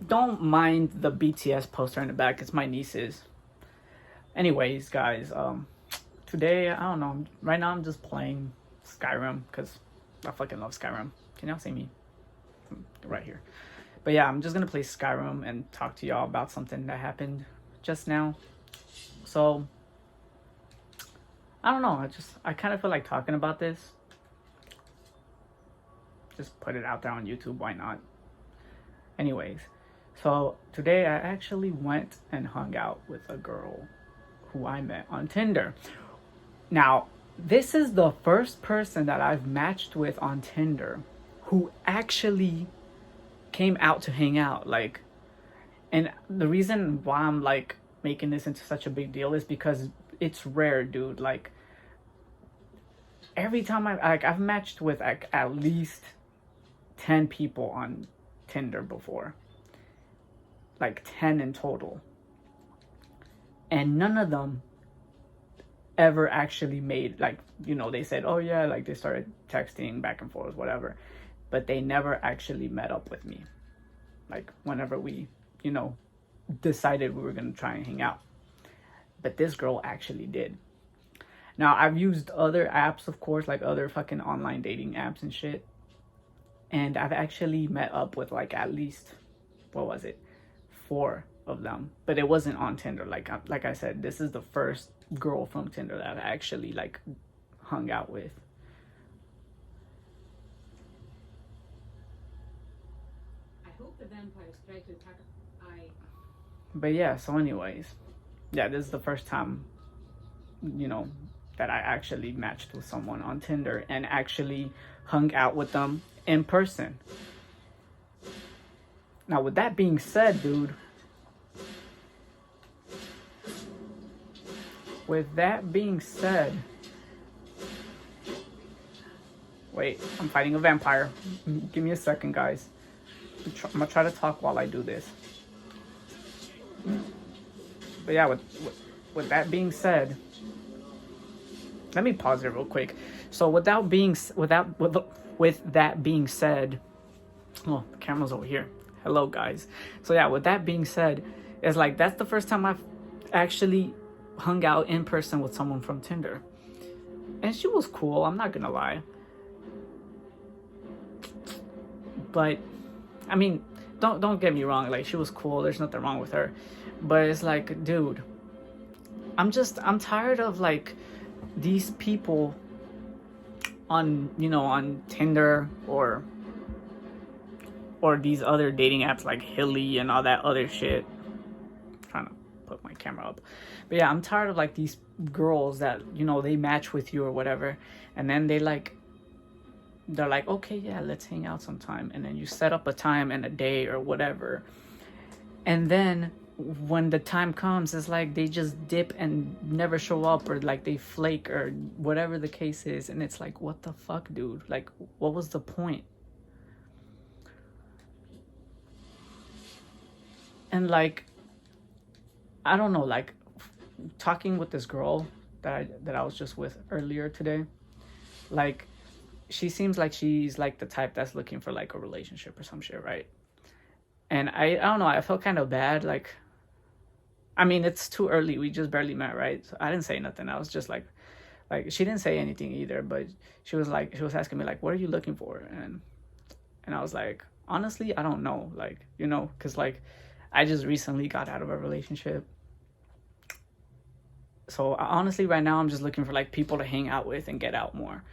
don't mind the BTS poster in the back. It's my niece's. Anyways, guys, today I don't know. Right now I'm just playing Skyrim because I fucking love Skyrim. Can y'all see me? Right here. But yeah, I'm just gonna play Skyrim and talk to y'all about something that happened just now. So I don't know. I kind of feel like talking about this. Just put it out there on YouTube. Why not? Anyways, so today I actually went and hung out with a girl who I met on Tinder. Now, this is the first person that I've matched with on Tinder who actually came out to hang out. Like, and the reason why I'm like making this into such a big deal is because it's rare, dude. Like, every time I've matched with like at least 10 people on Tinder before, like 10 in total, and none of them ever actually made, like, you know, they said, oh yeah, like they started texting back and forth, whatever, but they never actually met up with me, like whenever we, you know, decided we were gonna try and hang out. But this girl actually did. Now, I've used other apps, of course, like other fucking online dating apps and shit, and I've actually met up with like at least, what was it, 4 of them, but it wasn't on Tinder. Like I said, this is the first girl from Tinder that I actually like hung out with. I hope the vampires try to attack. But yeah, so anyways, yeah, this is the first time, you know, that I actually matched with someone on Tinder and actually hung out with them in person. Now, with that being said, dude, with that being said, wait, I'm fighting a vampire. Give me a second, guys. I'm gonna try to talk while I do this. But yeah, with that being said, let me pause it real quick. So with that being said, oh, the camera's over here. Hello, guys. So yeah, with that being said, it's like that's the first time I've actually hung out in person with someone from Tinder, and she was cool. I'm not gonna lie. But I mean, don't get me wrong. Like, she was cool. There's nothing wrong with her. But it's like, dude, I'm tired of like these people on, you know, on Tinder or these other dating apps like Hilly and all that other shit. I'm trying to put my camera up. But yeah, I'm tired of like these girls that, you know, they match with you or whatever, and then they're like, okay, yeah, let's hang out sometime, and then you set up a time and a day or whatever, and then when the time comes, it's like they just dip and never show up, or like they flake or whatever the case is, and it's like, what the fuck, dude? Like, what was the point? And like, I don't know, like talking with this girl that I was just with earlier today, like, she seems like she's like the type that's looking for like a relationship or some shit, right? And I don't know, I felt kind of bad. Like, I mean, it's too early. We just barely met, right? So I didn't say nothing. I was just like she didn't say anything either, but she was asking me like, what are you looking for? And I was like, honestly, I don't know. Like, you know, because like I just recently got out of a relationship. So honestly, right now I'm just looking for like people to hang out with and get out more.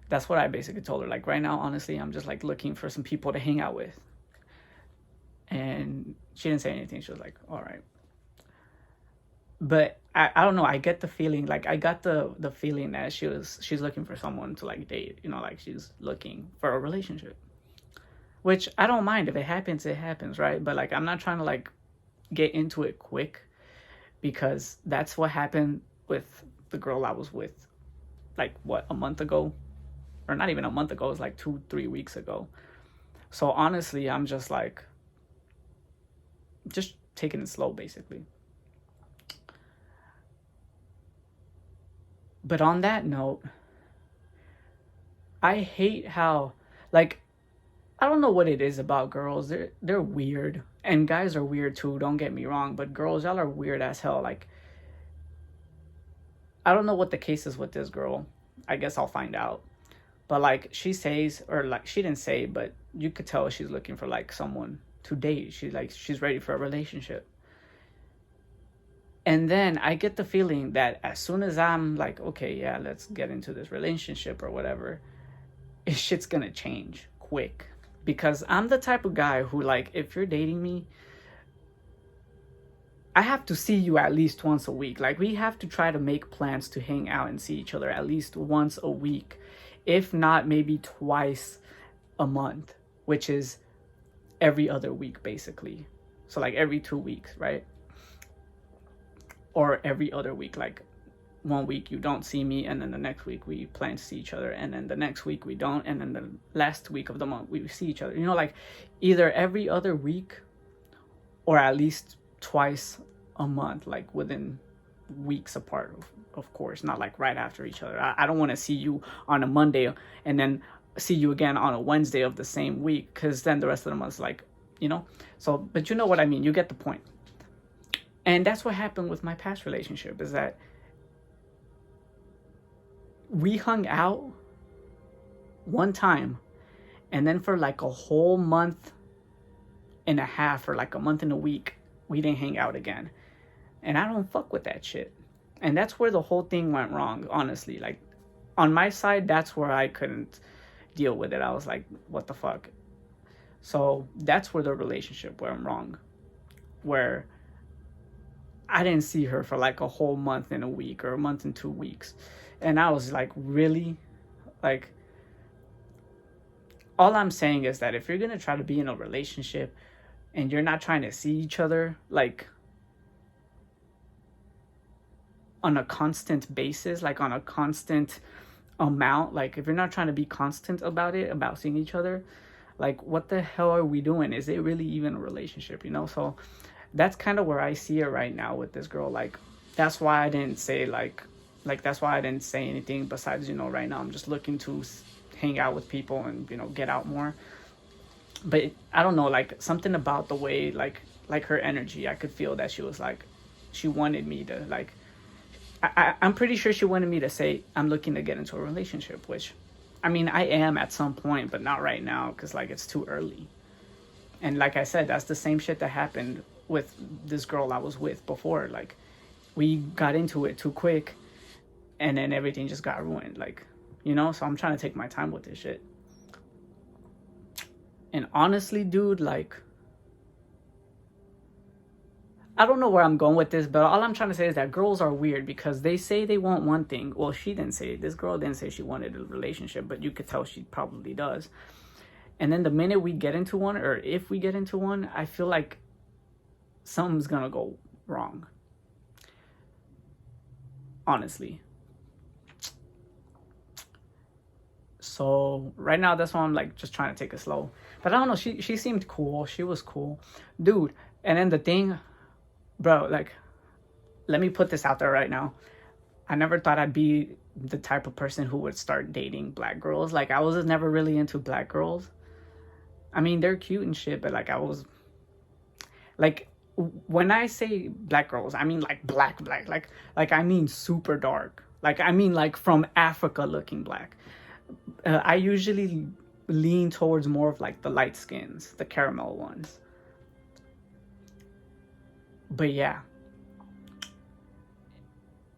That's what I basically told her. Like, right now, honestly, I'm just like looking for some people to hang out with. And she didn't say anything. She was like, all right. But I don't know. I get the feeling, like I got the feeling that she's looking for someone to like date, you know, like she's looking for a relationship, which I don't mind. If it happens, it happens, right? But like, I'm not trying to like get into it quick, because that's what happened with the girl I was with, like, what, a month ago? Or not even a month ago, it was like 2-3 weeks ago. So honestly, I'm just like, just taking it slow, basically. But on that note, I hate how, like, I don't know what it is about girls. They're weird, and guys are weird too. Don't get me wrong, but girls, y'all are weird as hell. Like, I don't know what the case is with this girl. I guess I'll find out. But like she says, or like she didn't say, but you could tell she's looking for like someone to date. She's ready for a relationship. And then I get the feeling that as soon as I'm like, okay, yeah, let's get into this relationship or whatever, shit's gonna change quick. Because I'm the type of guy who, like, if you're dating me, I have to see you at least once a week. Like, we have to try to make plans to hang out and see each other at least once a week. If not, maybe twice a month, which is every other week, basically. So, like, every 2 weeks, right? Or every other week. Like, 1 week you don't see me, and then the next week we plan to see each other, and then the next week we don't, and then the last week of the month we see each other. You know, like, either every other week or at least twice a month, like within weeks apart, of course, not like right after each other. I don't want to see you on a Monday and then see you again on a Wednesday of the same week, because then the rest of the month's like, you know. So, but you know what I mean, you get the point. And that's what happened with my past relationship, is that we hung out one time, and then for like a whole month and a half, or like a month and a week, we didn't hang out again. And I don't fuck with that shit. And that's where the whole thing went wrong, honestly. Like, on my side, that's where I couldn't deal with it. I was like, what the fuck? So that's where the relationship went wrong, where I didn't see her for like a whole month and a week, or a month and 2 weeks. And I was like, really? Like, all I'm saying is that if you're going to try to be in a relationship and you're not trying to see each other, like, on a constant basis, like on a constant amount, like if you're not trying to be constant about it, about seeing each other, like, what the hell are we doing? Is it really even a relationship, you know? So that's kind of where I see it right now with this girl. Like, that's why I didn't say that's why I didn't say anything besides, you know, right now I'm just looking to hang out with people and, you know, get out more. But I don't know, like, something about the way, like her energy, I could feel that she was like, she wanted me to, like, I'm pretty sure she wanted me to say, I'm looking to get into a relationship, which, I mean, I am at some point, but not right now, because, like, it's too early. And like I said, that's the same shit that happened with this girl I was with before. Like, we got into it too quick, and then everything just got ruined, like, you know? So I'm trying to take my time with this shit. And honestly, dude, like, I don't know where I'm going with this, but all I'm trying to say is that girls are weird, because they say they want one thing. Well, she didn't say it. This girl didn't say she wanted a relationship, but you could tell she probably does. And then the minute we get into one, or if we get into one, I feel like something's gonna go wrong. Honestly. So right now, that's why I'm like just trying to take it slow. But I don't know, she seemed cool. She was cool. Dude, and then the thing, bro, like, let me put this out there right now. I never thought I'd be the type of person who would start dating black girls. Like, I was never really into black girls. I mean, they're cute and shit, but like, I was like, when I say black girls, I mean like black, like I mean super dark. Like, I mean like from Africa looking black. I usually lean towards more of like the light skins, the caramel ones. But yeah.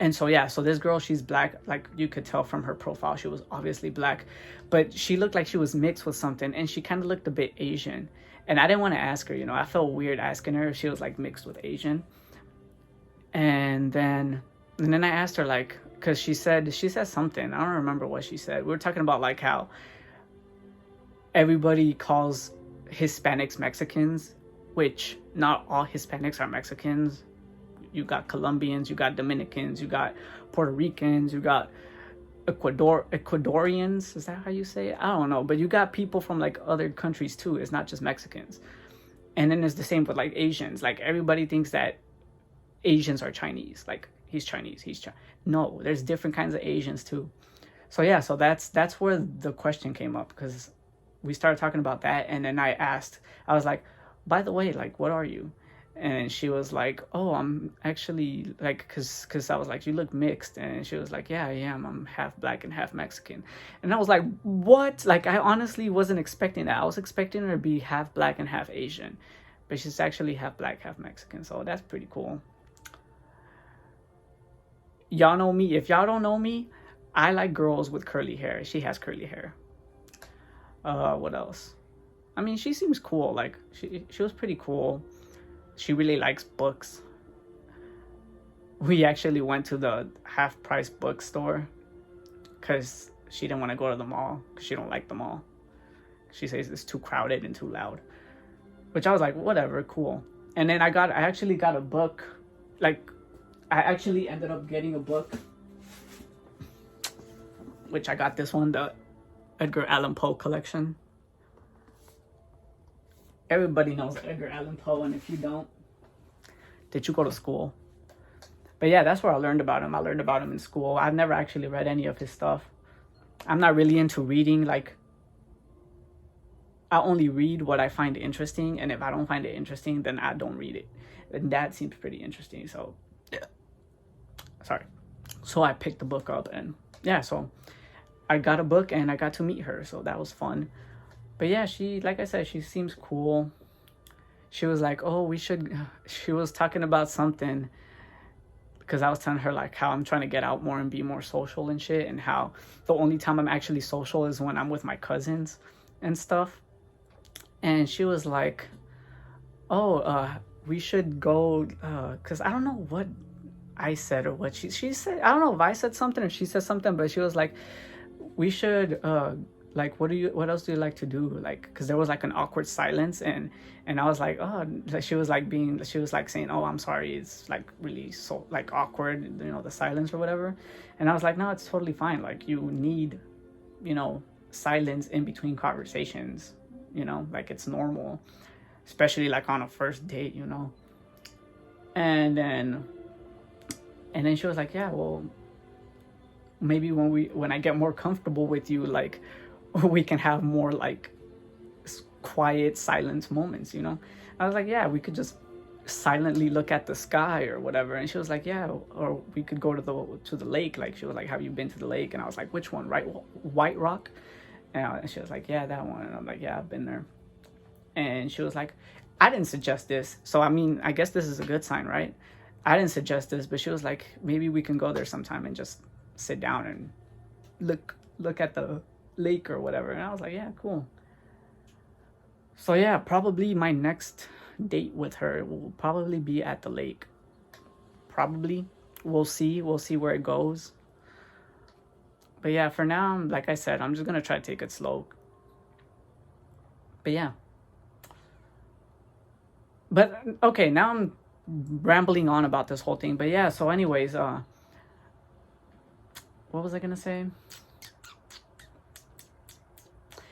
And so, yeah, so this girl, she's black. Like, you could tell from her profile, she was obviously black. But she looked like she was mixed with something, and she kind of looked a bit Asian. And I didn't want to ask her, you know. I felt weird asking her if she was, like, mixed with Asian. And then I asked her, like, because she said something. I don't remember what she said. We were talking about, like, how everybody calls Hispanics Mexicans, which not all Hispanics are Mexicans. You got Colombians, you got Dominicans, you got Puerto Ricans, you got Ecuadorians. Is that how you say it? I don't know. But you got people from like other countries too. It's not just Mexicans. And then it's the same with like Asians. Like, everybody thinks that Asians are Chinese. Like, he's Chinese, No, there's different kinds of Asians too. So yeah, so that's where the question came up, because we started talking about that, and then I was like, by the way, like, what are you? And she was like, oh, I'm actually like, cause I was like, you look mixed. And she was like, yeah, I am. I'm half black and half Mexican. And I was like, what? Like, I honestly wasn't expecting that. I was expecting her to be half black and half Asian, but she's actually half black, half Mexican. So that's pretty cool. Y'all know me. If y'all don't know me, I like girls with curly hair. She has curly hair. What else? I mean, she seems cool. Like, she was pretty cool. She really likes books. We actually went to the half-price bookstore because she didn't want to go to the mall because she don't like the mall. She says it's too crowded and too loud. Which I was like, whatever, cool. And then I actually got a book. Like, I actually ended up getting a book. Which I got this one, the Edgar Allan Poe collection. Everybody knows Edgar Allan Poe, and if you don't, did you go to school? But yeah, that's where I learned about him. I learned about him in school. I've never actually read any of his stuff. I'm not really into reading. Like, I only read what I find interesting, and if I don't find it interesting, then I don't read it. And that seems pretty interesting, so yeah. Sorry. So I picked the book up, and yeah, so I got a book, and I got to meet her, so that was fun. But yeah, she, like I said, she seems cool. She was like, oh, she was talking about something, because I was telling her like how I'm trying to get out more and be more social and shit, and how the only time I'm actually social is when I'm with my cousins and stuff. And she was like, oh, we should go, because I don't know what I said or what she said. I don't know if I said something or she said something, but she was like, we should like, what else do you like to do? Like, because there was like an awkward silence, and I was like, oh, she was like saying, oh, I'm sorry, it's like really so like awkward, you know, the silence or whatever. And I was like, no, it's totally fine. Like, you need, you know, silence in between conversations, you know, like, it's normal, especially like on a first date, you know. And then she was like, yeah, well, maybe when I get more comfortable with you, like, we can have more like quiet silence moments, you know. I was like, yeah, we could just silently look at the sky or whatever. And she was like, yeah, or we could go to the lake. Like, she was like, have you been to the lake? And I was like, which one? Right, White Rock? And she was like, yeah, that one. And I'm like, yeah, I've been there. And she was like, I didn't suggest this, so I mean, I guess this is a good sign, right? I didn't suggest this, but she was like, maybe we can go there sometime and just sit down and look at the lake or whatever. And I was like, yeah, cool. So yeah, probably my next date with her will probably be at the lake. Probably. We'll see where it goes. But yeah, for now, like I said, I'm just gonna try to take it slow. But yeah. But okay, now I'm rambling on about this whole thing. But yeah, so anyways, what was I gonna say?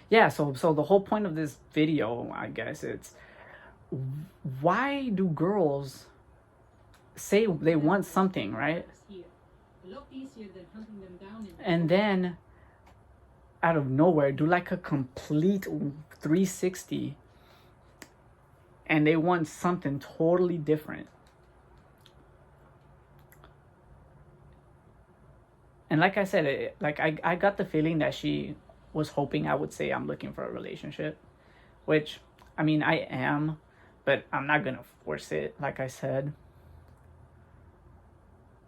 Yeah, so the whole point of this video, I guess, it's why do girls say they want something, right? A lot easier than hunting them down and then out of nowhere do like a complete 360 and they want something totally different. And like I said, I got the feeling that she was hoping I would say I'm looking for a relationship, which, I mean, I am, but I'm not gonna force it, like I said.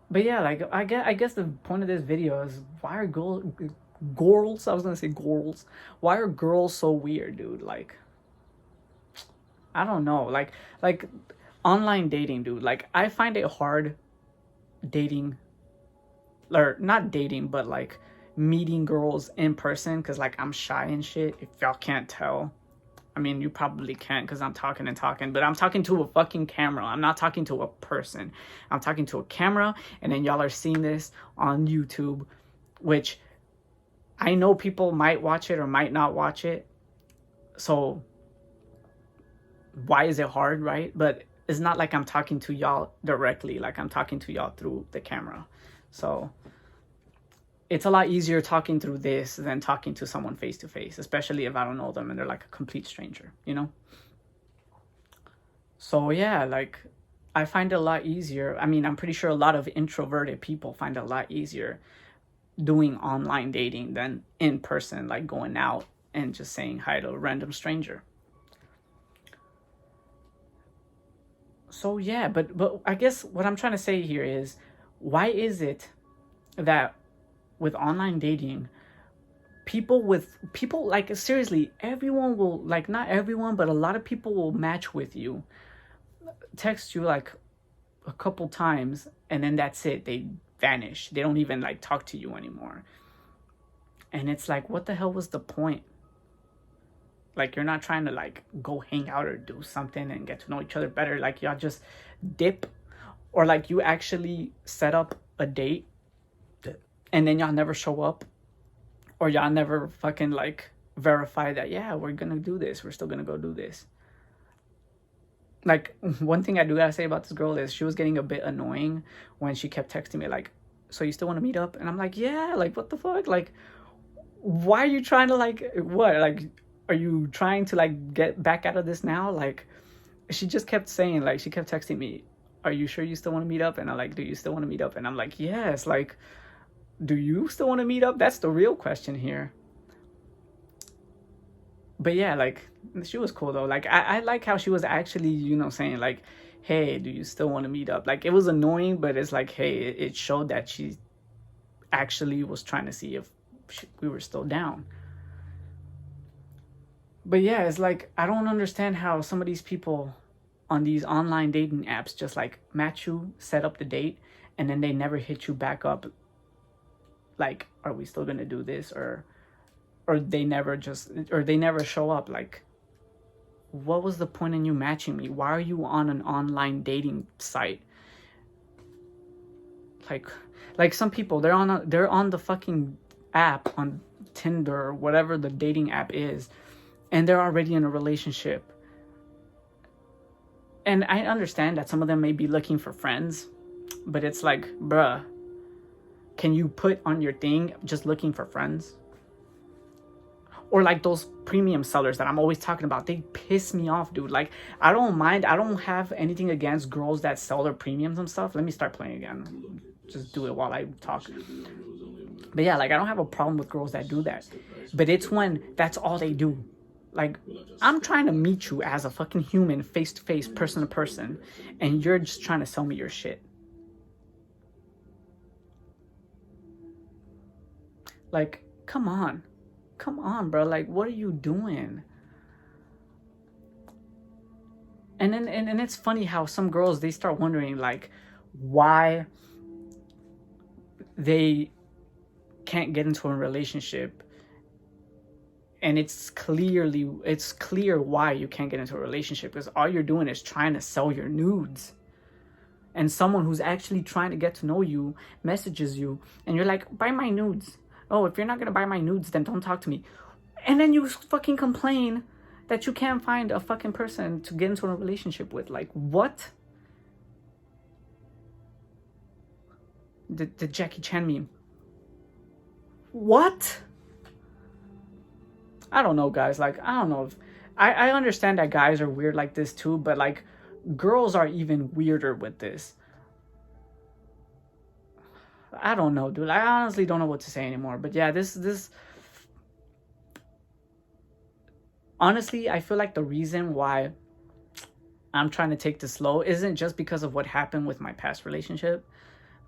But yeah, like, I guess the point of this video is, why are girls, I was gonna say girls, why are girls so weird, dude? Like, I don't know, like online dating, dude. Like, I find it hard dating, or not dating, but like meeting girls in person, because like I'm shy and shit, if y'all can't tell. I mean, you probably can't because I'm talking, but I'm talking to a fucking camera. I'm not talking to a person. I'm talking to a camera, and then y'all are seeing this on YouTube, which I know people might watch it or might not watch it. So why is it hard, right? But it's not like I'm talking to y'all directly, like I'm talking to y'all through the camera. So it's a lot easier talking through this than talking to someone face to face, especially if I don't know them and they're like a complete stranger, you know? So yeah, like I find it a lot easier. I mean, I'm pretty sure a lot of introverted people find it a lot easier doing online dating than in person, like going out and just saying hi to a random stranger. So yeah, but I guess what I'm trying to say here is, why is it that with online dating, people like, seriously, everyone will, like, not everyone, but a lot of people will match with you, text you like a couple times, and then that's it, they vanish, they don't even like talk to you anymore. And it's like, what the hell was the point? Like, you're not trying to like go hang out or do something and get to know each other better. Like, y'all just dip, or like you actually set up a date and then y'all never show up, or y'all never fucking like verify that, yeah, we're gonna do this, we're still gonna go do this. Like, one thing I do gotta say about this girl is she was getting a bit annoying when she kept texting me like, so you still want to meet up? And I'm like, yeah, like, what the fuck? Like, why are you trying to, like, what? Like, are you trying to like get back out of this now? Like, she just kept saying, like, she kept texting me, are you sure you still want to meet up? And I'm like, do you still want to meet up? And I'm like, yes. Like, do you still want to meet up? That's the real question here. But yeah, like, she was cool though. Like, I like how she was actually, you know, saying like, hey, do you still want to meet up? Like, it was annoying, but it's like, hey, it showed that she actually was trying to see if we were still down. But yeah, it's like, I don't understand how some of these people on these online dating apps just like match you, set up the date, and then they never hit you back up. Like, are we still gonna do this? Or they never show up. Like, what was the point in you matching me? Why are you on an online dating site? Like some people, they're on the fucking app, on Tinder or whatever the dating app is, and they're already in a relationship. And I understand that some of them may be looking for friends, but it's like, bruh, can you put on your thing just looking for friends? Or like those premium sellers that I'm always talking about, they piss me off, dude. Like, I don't mind. I don't have anything against girls that sell their premiums and stuff. Let me start playing again. Just do it while I talk. But yeah, like, I don't have a problem with girls that do that. But it's when that's all they do. Like, I'm trying to meet you as a fucking human, face to face, person to person, and you're just trying to sell me your shit. Like, come on, bro. Like, what are you doing? And then and it's funny how some girls, they start wondering like why they can't get into a relationship. And it's clear why you can't get into a relationship, because all you're doing is trying to sell your nudes. And someone who's actually trying to get to know you messages you, and you're like, buy my nudes. Oh, if you're not gonna buy my nudes, then don't talk to me. And then you fucking complain that you can't find a fucking person to get into a relationship with. Like, what? The Jackie Chan meme. What? I don't know, guys. Like, I don't know if I understand that guys are weird like this too, but like, girls are even weirder with this. I don't know, dude. I honestly don't know what to say anymore. But yeah, this honestly, I feel like the reason why I'm trying to take this slow isn't just because of what happened with my past relationship,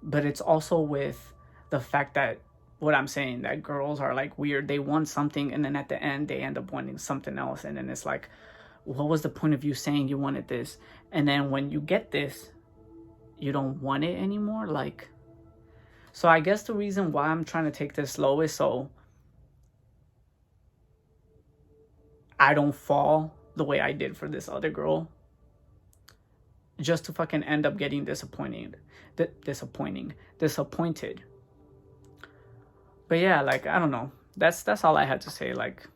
but it's also with the fact that what I'm saying, that girls are like weird. They want something, and then at the end they end up wanting something else, and then it's like, what was the point of you saying you wanted this? And then when you get this, you don't want it anymore. Like, so I guess the reason why I'm trying to take this slow is so I don't fall the way I did for this other girl, just to fucking end up getting disappointed. But yeah, like, I don't know. That's all I had to say. Like,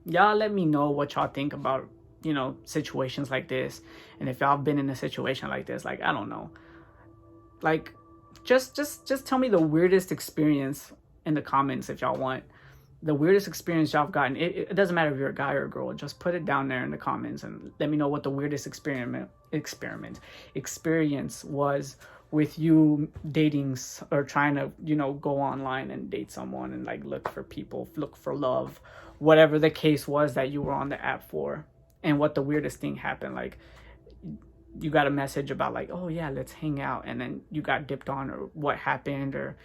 y'all let me know what y'all think about, you know, situations like this. And if y'all been in a situation like this, like, I don't know. Like, just tell me the weirdest experience in the comments if y'all want. The weirdest experience y'all have gotten. It doesn't matter if you're a guy or a girl. Just put it down there in the comments and let me know what the weirdest experience was with you dating or trying to, you know, go online and date someone and like look for people, look for love, whatever the case was that you were on the app for, and what the weirdest thing happened. Like, you got a message about like, oh yeah, let's hang out, and then you got dipped on, or what happened, or,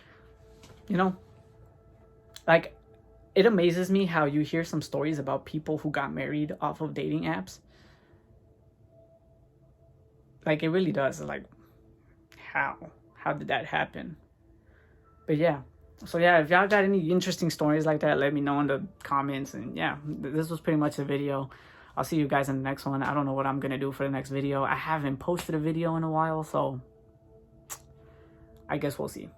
you know, like, it amazes me how you hear some stories about people who got married off of dating apps. Like, it really does. Like, how did that happen? But yeah, so yeah, if y'all got any interesting stories like that, let me know in the comments. And yeah, this was pretty much the video. I'll see you guys in the next one. I don't know what I'm gonna do for the next video. I haven't posted a video in a while, so I guess we'll see.